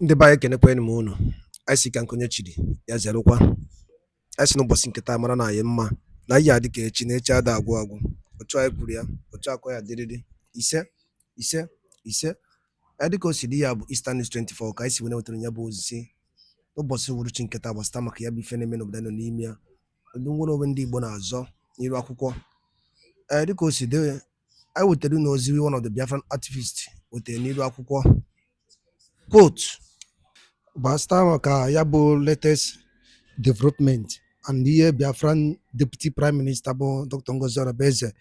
Ndị be anyị kenekwanụ m unu. Anyị sị ka nkonye chiri ya zerụkwa. Anyị sị n'ụbọchị nketa mara na anyị mma na ihe adị ka echi na echi ada agwụ agwụ. Otu anyị kwuru ya, otu akọ ya dịrịrị. Ise ise ise. Anyị dịka o si dị ya bụ Eastern News 24 ka anyị si wee wetara ya bụ ozizi n'ụbọchị uhuruchi nketa gbasata maka ya bụ ife na-eme n'obodo nọ n'ime ya. Ndị nwere onwe ndị Igbo na-azọ n'iru akwụkwọ. Dịka o si dị, anyị wetara n'ozi one of the Biafran activists wetara n'iru akwụkwọ. Quote, gbasata maka ya bụ latest development and ihe Biafran Deputy Prime Minister bụ Dr. Ngozi ORABUEZE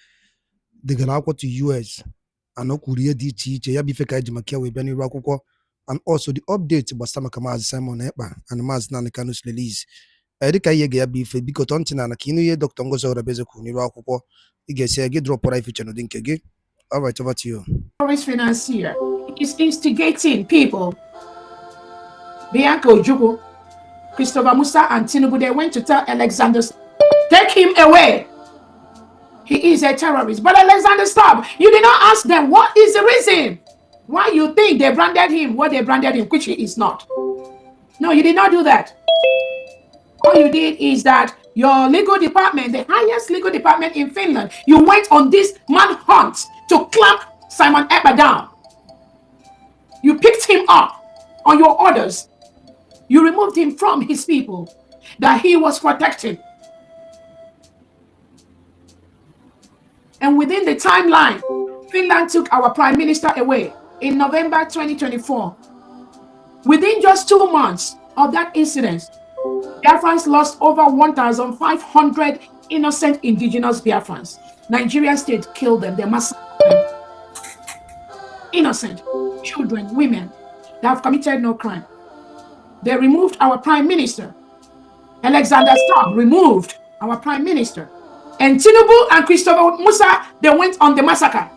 degara akwụkwọ to US and o kwuru ihe dị iche iche ya bụ ife ka anyị ji maka ya wee bịa n'iru akwụkwọ, and also the update gbasata maka Maazị Simon Ekpa and Maazị Nnamdi Kanu's release. Dịka ihe ga ya bụ ife, biko tọ ntị na ka ịnụ ihe Dr. Ngozi ORABUEZE kwuru n'iru akwụkwọ, ị ga-esi gị drọpụra ife iche n'ụdị nke gị. All right, over to you. Financier is instigating people. Bianca Ojukwu, Christopher Musa, and Tinubu, they went to tell Alexander, take him away. He is a terrorist. But Alexander, stop. You did not ask them what is the reason why you think they branded him what they branded him, which he is not. No, you did not do that. All you did is that your legal department, the highest legal department in Finland, you went on this manhunt to clamp Simon Ekpa down. You picked him up on your orders. You removed him from his people that he was protecting. And within the timeline, Finland took our prime minister away in November 2024. Within just 2 months of that incident, Biafrans lost over 1,500 innocent indigenous Biafrans. Nigerian state killed them. They massacred them. Innocent children, women that have committed no crime. They removed our prime minister. Alexander Stubb removed our prime minister. And Tinubu and Christopher Musa, they went on the massacre.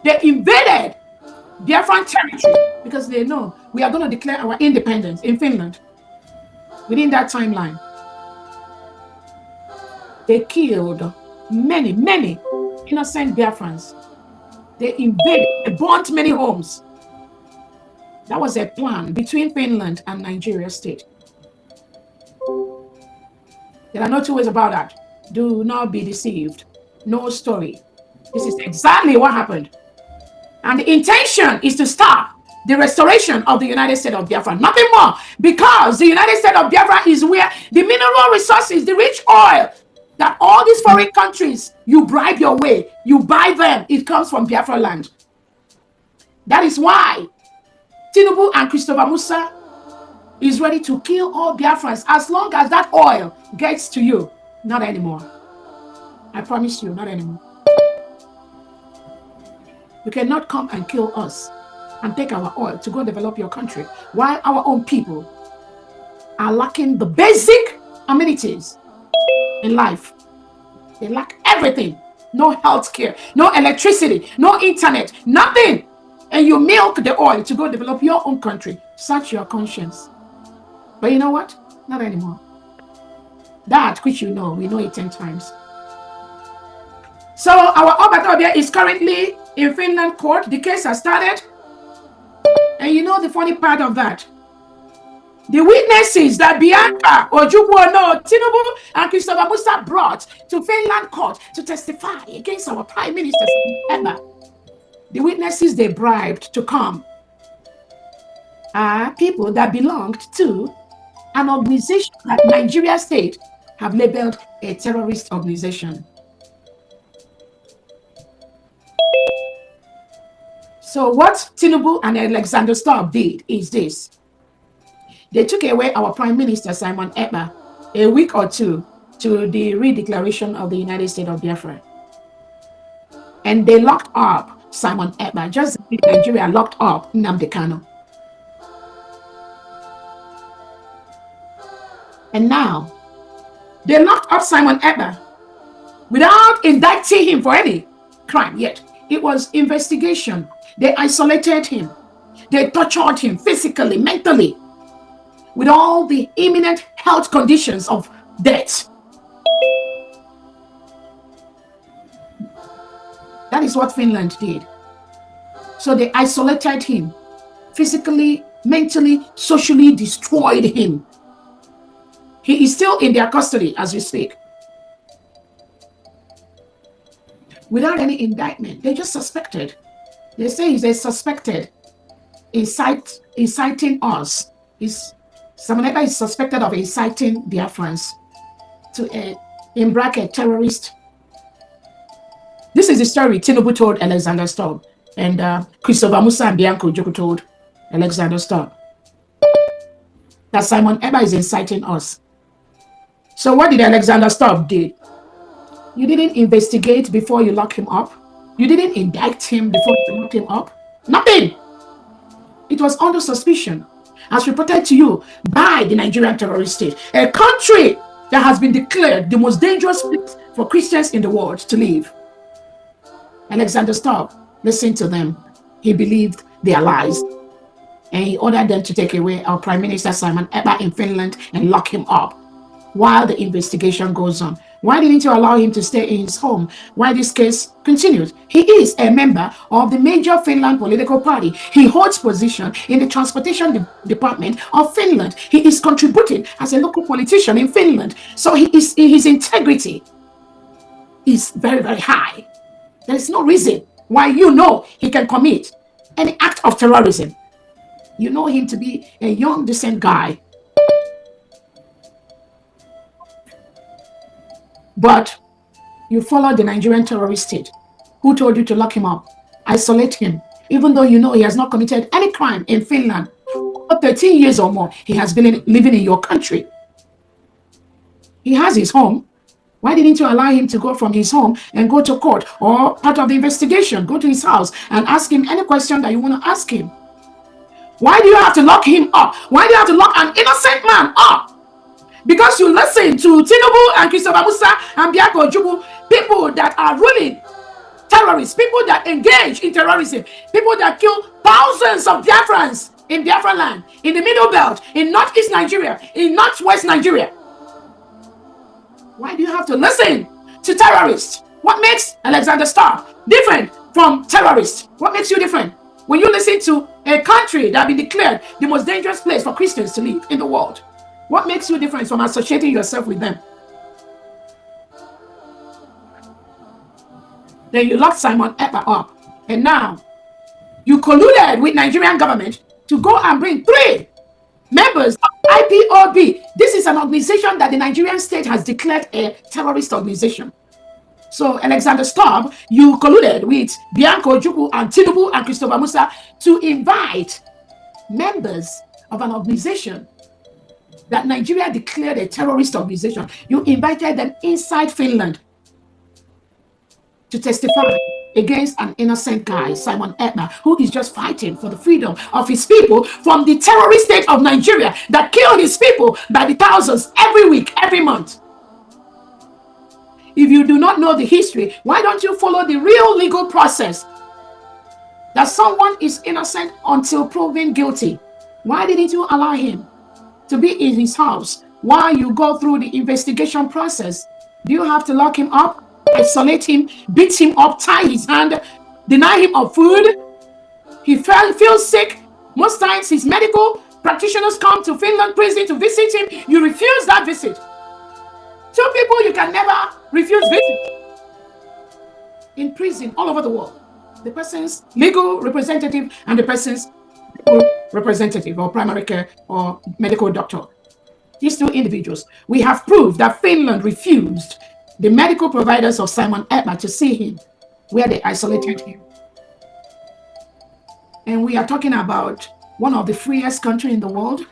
They invaded Biafran territory because they know we are going to declare our independence in Finland. Within that timeline, they killed many innocent Biafrans. They invaded, they burnt many homes. That was a plan between Finland and Nigeria state. There are no two ways about that. Do not be deceived. No story. This is exactly what happened. And the intention is to stop the restoration of the United States of Biafra. Nothing more. Because the United States of Biafra is where the mineral resources, the rich oil, that all these foreign countries, you bribe your way, you buy them, it comes from Biafra land. That is why Tinubu and Christopher Musa is ready to kill all Biafrans as long as that oil gets to you. Not anymore. I promise you, not anymore. You cannot come and kill us and take our oil to go develop your country while our own people are lacking the basic amenities in life. They lack everything. No health care, no electricity, no internet, nothing. And you milk the oil to go develop your own country. Search your conscience. But you know what? Not anymore. That which you know, we know it 10 times. So our Obatobia is currently in Finland court. The case has started. And you know the funny part of that? The witnesses that Bianca Ojukwu, Tinubu and Christopher Musa brought to Finland court to testify against our Prime Minister, Emma. The witnesses they bribed to come are people that belonged to an organization that Nigeria state have labeled a terrorist organization. So what Tinubu and Alexander Stubb did is this. They took away our Prime Minister, Simon Ekpa, a week or two to the redeclaration of the United States of Biafra. And they locked up Simon Ekpa, just like Nigeria locked up Nnamdi Kanu. And now, they locked up Simon Ekpa without indicting him for any crime yet. It was investigation. They isolated him. They tortured him physically, mentally, with all the imminent health conditions of death. That is what Finland did. So they isolated him physically, mentally, socially destroyed him. He is still in their custody as we speak, without any indictment. They just suspected. They say they suspected inciting us. Simon Ekpa is suspected of inciting BIAFRANS to in bracket terrorist. This is the story Tinubu told Alexander Stubb, and Christopher Musa and Bianco Ojukwu told Alexander Stubb that Simon Ekpa is inciting us. So what did Alexander Stubb do? You didn't investigate before you lock him up. You didn't indict him before you locked him up. Nothing. It was under suspicion, as reported to you by the Nigerian terrorist state, a country that has been declared the most dangerous place for Christians in the world to live. Alexander Stubb listened to them. He believed their lies, and he ordered them to take away our Prime Minister Simon Ekpa in Finland and lock him up while the investigation goes on. Why didn't you allow him to stay in his home while this case continues? He is a member of the major Finland political party. He holds position in the transportation department of Finland. He is contributing as a local politician in Finland. So his integrity is very, very high. There is no reason why he can commit any act of terrorism. You know him to be a young, decent guy. But you follow the Nigerian terrorist state who told you to lock him up, isolate him, even though you know he has not committed any crime in Finland. For 13 years or more, he has been living in your country. He has his home. Why didn't you allow him to go from his home and go to court or part of the investigation? Go to his house and ask him any question that you want to ask him. Why do you have to lock him up? Why do you have to lock an innocent man up? Because you listen to Tinubu and Christopher Musa and Bianco Ojukwu, people that are ruling terrorists, people that engage in terrorism, people that kill thousands of Biafrans in Biafran land, in the Middle Belt, in Northeast Nigeria, in Northwest Nigeria. Why do you have to listen to terrorists? What makes Alexander Stubb different from terrorists? What makes you different? When you listen to a country that has been declared the most dangerous place for Christians to live in the world, what makes you different from associating yourself with them? Then you locked Simon Ekpa up, and now you colluded with Nigerian government to go and bring 3 members of IPOB. This is an organization that the Nigerian state has declared a terrorist organization. So Alexander Stubb, you colluded with Bianco Ojukwu and Tinubu and Christopher Musa to invite members of an organization that Nigeria declared a terrorist organization. You invited them inside Finland to testify against an innocent guy, Simon Ekpa, who is just fighting for the freedom of his people from the terrorist state of Nigeria that killed his people by the thousands every week, every month. If you do not know the history, why don't you follow the real legal process that someone is innocent until proven guilty? Why didn't you allow him to be in his house while you go through the investigation process? Do you have to lock him up, isolate him, beat him up, tie his hand, deny him of food? He feels sick. Most times his medical practitioners come to Finland prison to visit him. You refuse that visit. 2 people you can never refuse visit in prison all over the world. The person's legal representative and the person's representative or primary care or medical doctor. These 2 individuals, we have proved that Finland refused the medical providers of Simon Ekpa to see him, where they isolated him. And we are talking about one of the freest countries in the world.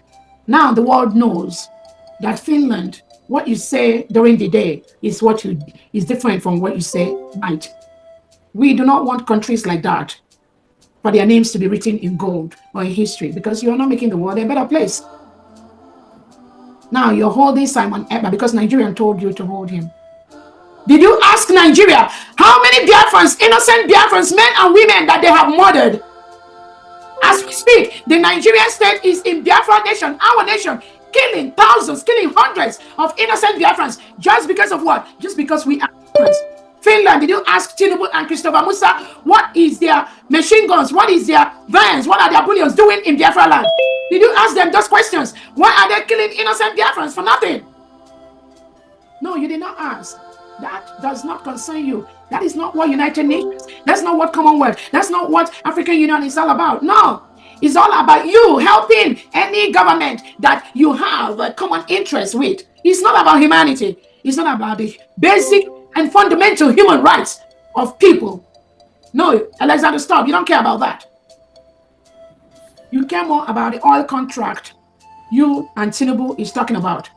Now the world knows that Finland, what you say during the day is different from what you say at night. We do not want countries like that for their names to be written in gold or in history, because you're not making the world a better place. Now you're holding Simon Ekpa because Nigerian told you to hold him. Did you ask Nigeria how many Biafrans, innocent Biafrans, men and women that they have murdered? As we speak, the Nigerian state is in Biafra nation, our nation, killing thousands, killing hundreds of innocent Biafrans. Just because of what? Just because we are Biafrans. Finland, did you ask Tinubu and Christopher Musa what is their machine guns, what is their vans, what are their bullions doing in Biafra land? Did you ask them those questions? Why are they killing innocent Biafrans for nothing? No, you did not ask. That does not concern you. That is not what United Nations, that's not what Commonwealth, that's not what African Union is all about. No, it's all about you helping any government that you have a common interest with. It's not about humanity. It's not about the basic and fundamental human rights of people. No, Alexander, stop. You don't care about that. You care more about the oil contract you and Tinubu is talking about.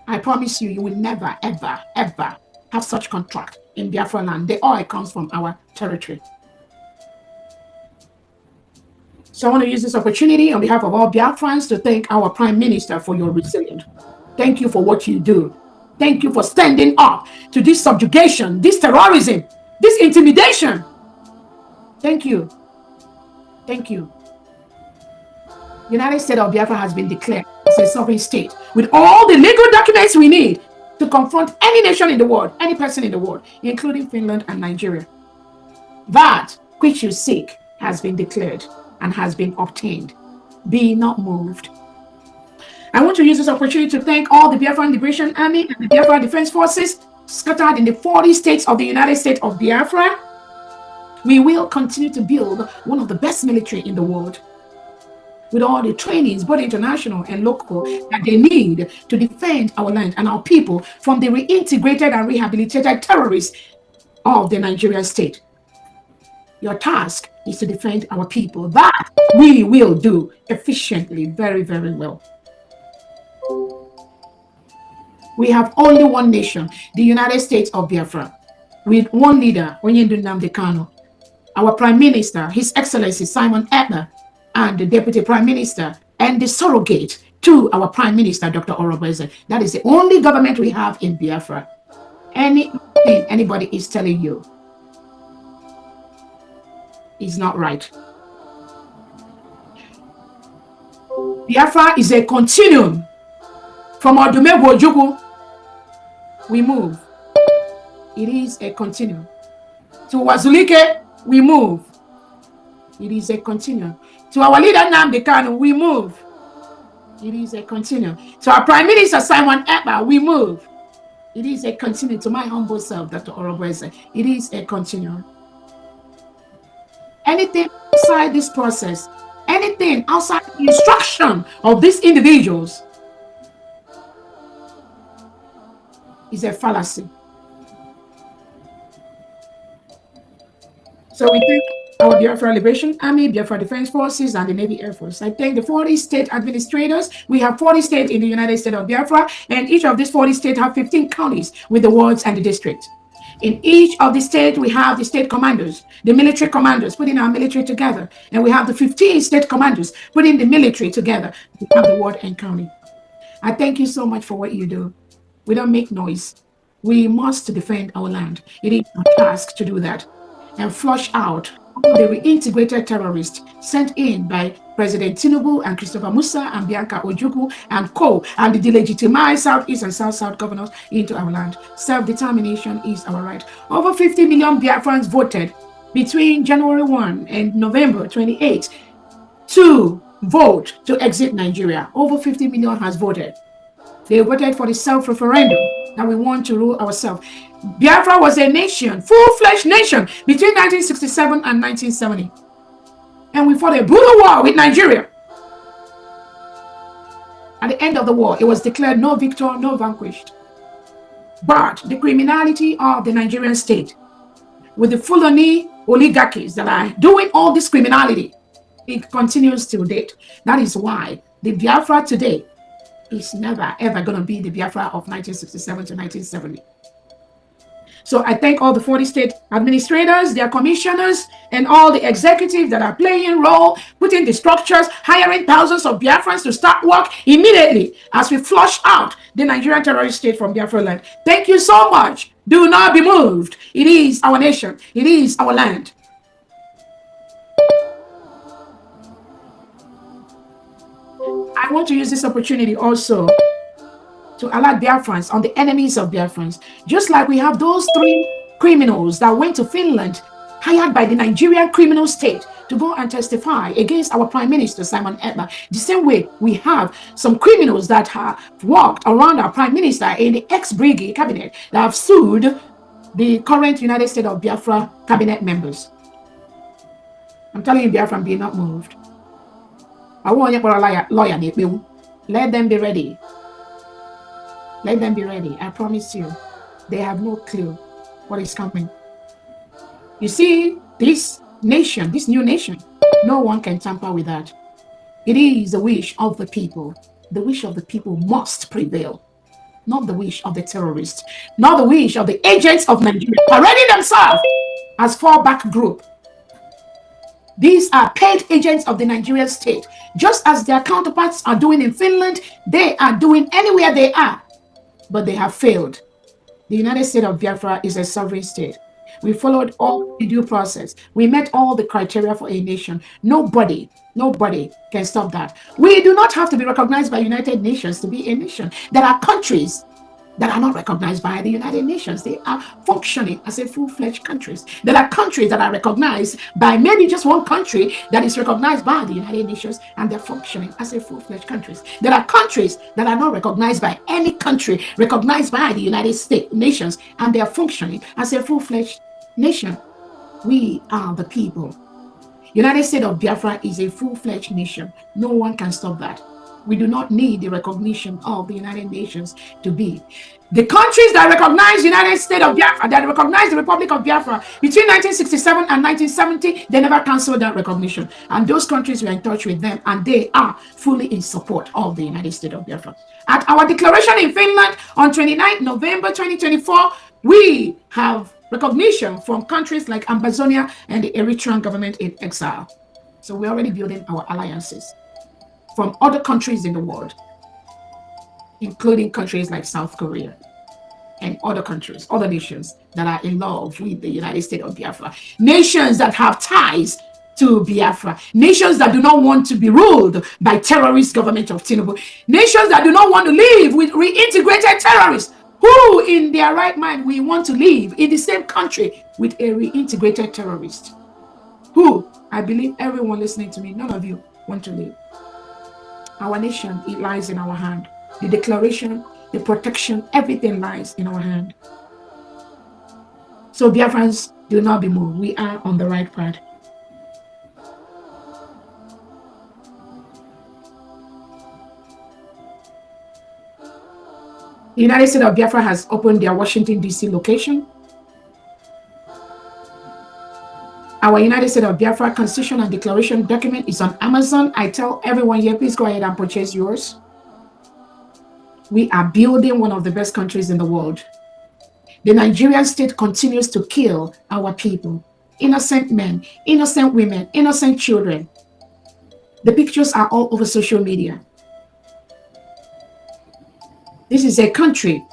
I promise you, you will never, ever, ever have such contract in Biafra land. The oil comes from our territory. So I want to use this opportunity on behalf of all Biafrans to thank our Prime Minister for your resilience. Thank you for what you do. Thank you for standing up to this subjugation, this terrorism, this intimidation. Thank you. Thank you. United States of Biafra has been declared as a sovereign state with all the legal documents we need to confront any nation in the world, any person in the world, including Finland and Nigeria. That which you seek has been declared and has been obtained. Be not moved. I want to use this opportunity to thank all the Biafran Liberation Army and the Biafra Defense Forces scattered in the 40 states of the United States of Biafra. We will continue to build one of the best military in the world, with all the trainings, both international and local, that they need to defend our land and our people from the reintegrated and rehabilitated terrorists of the Nigerian state. Your task is to defend our people. That we will do efficiently, very, very well. We have only one nation, the United States of Biafra, with one leader, Onyendu Nnamdi Kanu, our Prime Minister, His Excellency Simon Ekpa, and the Deputy Prime Minister, and the surrogate to our Prime Minister, Dr. ORABUEZE. That is the only government we have in Biafra. Anything anybody is telling you is not right. Biafra is a continuum. From Odumegwu Ojukwu, we move. It is a continuum. To Wazulike, we move. It is a continuum. To our leader Nnamdi Kanu, we move. It is a continuum. To our Prime Minister Simon Ekpa, we move. It is a continuum. To my humble self, Dr. ORABUEZE, it is a continuum. Anything outside this process, anything outside the instruction of these individuals is a fallacy. So we thank our Biafra Liberation Army, Biafra Defense Forces, and the Navy Air Force. I thank the 40 state administrators. We have 40 states in the United States of Biafra, and each of these 40 states have 15 counties with the wards and the districts. In each of the states, we have the state commanders, the military commanders, putting our military together. And we have the 15 state commanders putting the military together. We have the ward and county. I thank you so much for what you do. We don't make noise. We must defend our land. It is our task to do that and flush out the reintegrated terrorists sent in by President Tinubu and Christopher Musa and Bianca Ojukwu and co, and the delegitimized Southeast and South governors into our land. Self-determination is our right. Over 50 million Biafrans voted between January 1 and November 28 to vote to exit Nigeria. Over 50 million has voted. They voted for the self-referendum that we want to rule ourselves. Biafra was a nation, full-fledged nation, between 1967 and 1970. And we fought a brutal war with Nigeria. At the end of the war, it was declared no victor, no vanquished. But the criminality of the Nigerian state, with the Fulani oligarchies that are doing all this criminality, it continues till date. That is why the Biafra today is never, ever going to be the Biafra of 1967 to 1970. So I thank all the 40 state administrators, their commissioners, and all the executives that are playing role, putting the structures, hiring thousands of Biafrans to start work immediately as we flush out the Nigerian terrorist state from Biafra land. Thank you so much. Do not be moved. It is our nation. It is our land. I want to use this opportunity also to alert Biafrans on the enemies of Biafrans. Just like we have those 3 criminals that went to Finland, hired by the Nigerian criminal state to go and testify against our Prime Minister, Simon Ekpa. The same way we have some criminals that have walked around our Prime Minister in the ex-Brigade cabinet that have sued the current United States of Biafra cabinet members. I'm telling you, Biafran, be not moved. I want you for a lawyer. Let them be ready. Let them be ready. I promise you, they have no clue what is coming. You see, this nation, this new nation, no one can tamper with that. It is the wish of the people. The wish of the people must prevail, not the wish of the terrorists, not the wish of the agents of Nigeria parading themselves as fallback group. These are paid agents of the Nigerian state. Just as their counterparts are doing in Finland, they are doing anywhere they are. But they have failed. The United States of Biafra is a sovereign state. We followed all the due process. We met all the criteria for a nation. Nobody can stop that. We do not have to be recognized by United Nations to be a nation. There are countries that are not recognized by the United Nations. They are functioning as a full-fledged countries. There are countries that are recognized by maybe just one country that is recognized by the United Nations, and they're functioning as a full-fledged countries. There are countries that are not recognized by any country recognized by the United States nations, and they are functioning as a full-fledged nation. We are the people. United States of Biafra is a full-fledged nation. No one can stop that. We do not need the recognition of the United Nations to be. The countries that recognize the United States of Biafra, that recognize the Republic of Biafra between 1967 and 1970, they never canceled that recognition. And those countries were in touch with them, and they are fully in support of the United States of Biafra. At our declaration in Finland on 29 November 2024, we have recognition from countries like Amazonia and the Eritrean government in exile. So we're already building our alliances from other countries in the world, including countries like South Korea and other countries, other nations that are in love with the United States of Biafra, nations that have ties to Biafra, nations that do not want to be ruled by terrorist government of Tinubu, nations that do not want to live with reintegrated terrorists, who in their right mind we want to live in the same country with a reintegrated terrorist, who I believe everyone listening to me, none of you want to live. Our nation, it lies in our hand. The declaration, the protection, everything lies in our hand. So Biafrans, do not be moved. We are on the right path. The United States of Biafra has opened their Washington, D.C. location. Our United States of Biafra Constitution and Declaration document is on Amazon. I tell everyone here, please go ahead and purchase yours. We are building one of the best countries in the world. The Nigerian state continues to kill our people. Innocent men, innocent women, innocent children. The pictures are all over social media. This is a country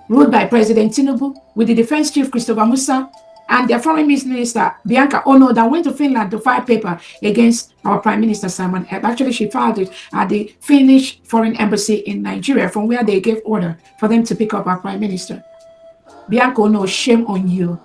ruled by President Tinubu with the Defense Chief Christopher Musa and their Foreign Minister Bianca Ono that went to Finland to file paper against our Prime Minister Simon Ekpa. Actually, she filed it at the Finnish Foreign Embassy in Nigeria, from where they gave order for them to pick up our Prime Minister. Bianca Ono, shame on you.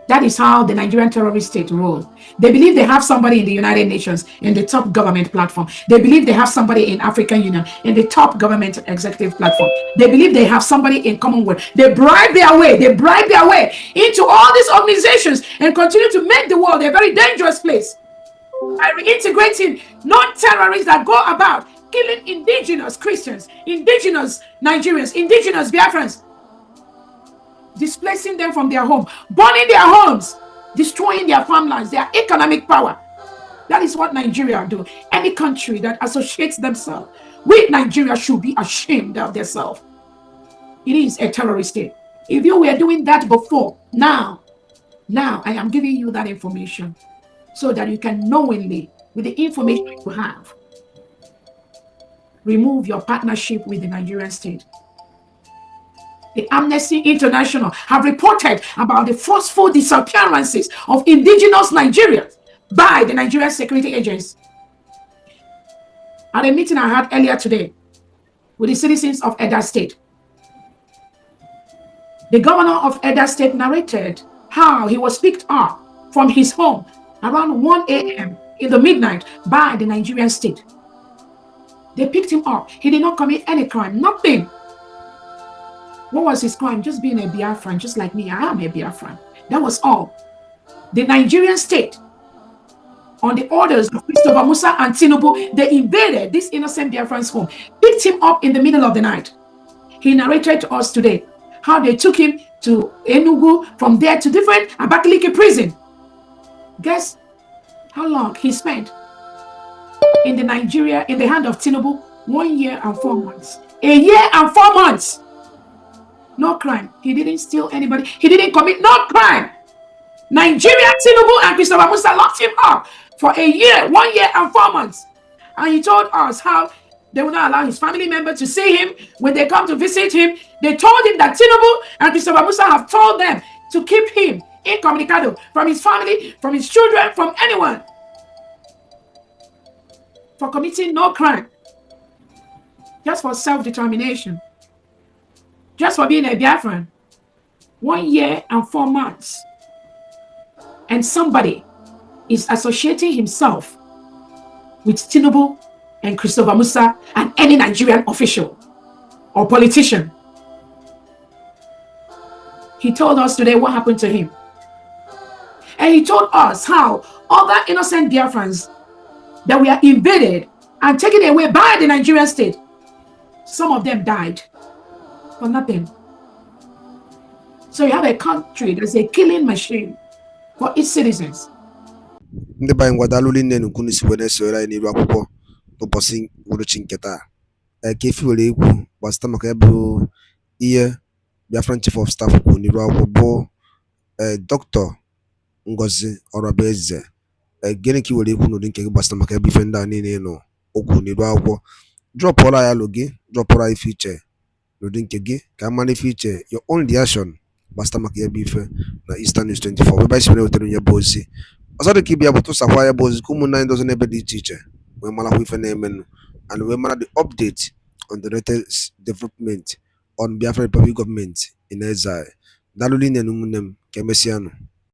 That is how the Nigerian terrorist state roll. They believe they have somebody in the United Nations in the top government platform. They believe they have somebody in African Union in the top government executive platform. They believe they have somebody in Commonwealth. They bribe their way into all these organizations and continue to make the world a very dangerous place by reintegrating non-terrorists that go about killing indigenous Christians, indigenous Nigerians, indigenous Biafrans, displacing them from their home, burning their homes, destroying their farmlands, their economic power. That is what Nigeria do. Any country that associates themselves with Nigeria should be ashamed of themselves. It is a terrorist state. If you were doing that before, now I am giving you that information so that you can knowingly, with the information you have, remove your partnership with the Nigerian state. The Amnesty International have reported about the forceful disappearances of indigenous Nigerians by the Nigerian security agents. At a meeting I had earlier today with the citizens of Edo State, the governor of Edo State narrated how he was picked up from his home around 1 a.m. in the midnight by the Nigerian state. They picked him up. He did not commit any crime, nothing. What was his crime? Just being a Biafran, just like me. I am a Biafran. That was all. The Nigerian state, on the orders of Christopher Musa and Tinubu, they invaded this innocent Biafran's home, picked him up in the middle of the night. He narrated to us today how they took him to Enugu, from there to different Abakaliki prison. Guess how long he spent in the Nigeria, in the hand of Tinubu? 1 year and 4 months. A year and 4 months. No crime. He didn't steal anybody. He didn't commit no crime. Nigeria, Tinubu, and Christopher Musa locked him up for a year, 1 year and 4 months. And he told us how they will not allow his family members to see him when they come to visit him. They told him that Tinubu and Christopher Musa have told them to keep him incommunicado from his family, from his children, from anyone, for committing no crime, just for self-determination, just for being a Biafran. 1 year and 4 months. And somebody is associating himself with Tinubu and Christopher Musa and any Nigerian official or politician. He told us today what happened to him. And he told us how other innocent Biafrans that were invaded and taken away by the Nigerian state, some of them died for nothing. So you have a country that's a killing machine for its citizens. Ndị be anyị ngwadalụ nne nnukwu n'isi wee na-esoro anyị n'iru akwụkwọ n'ụbọchị uhuruchi nke taa. Ka efi were ekwu gbasịta maka ebe ihe Biafran Chief of Staff kwuru n'iru akwụkwọ bụ Dr. Ngozi Orabueze. Gịnị ka i were ekwu n'ụdị nke gị gbasịta maka ebe ife ndị a niile nọ okwu n'iru akwụkwọ? Drọpụọla ya alụ gị, drọpụọla ife iche n'ụdị nke gị ka a mara ife iche, your own reaction gbasịta maka ebe ife na Eastern News 24 ebe anyị si were wetara onye bụ ozi. Ọzọ dị ka ịbịa bụ tụsakwa ya bụ ozi ka ụmụnne anyị dozi n'ebe dị iche iche wee marakwa ife na-emenụ and wee mara the update on the latest development on Biafra Republic government in exile. Daalụ rinne na ụmụnne m, ka emesịanụ.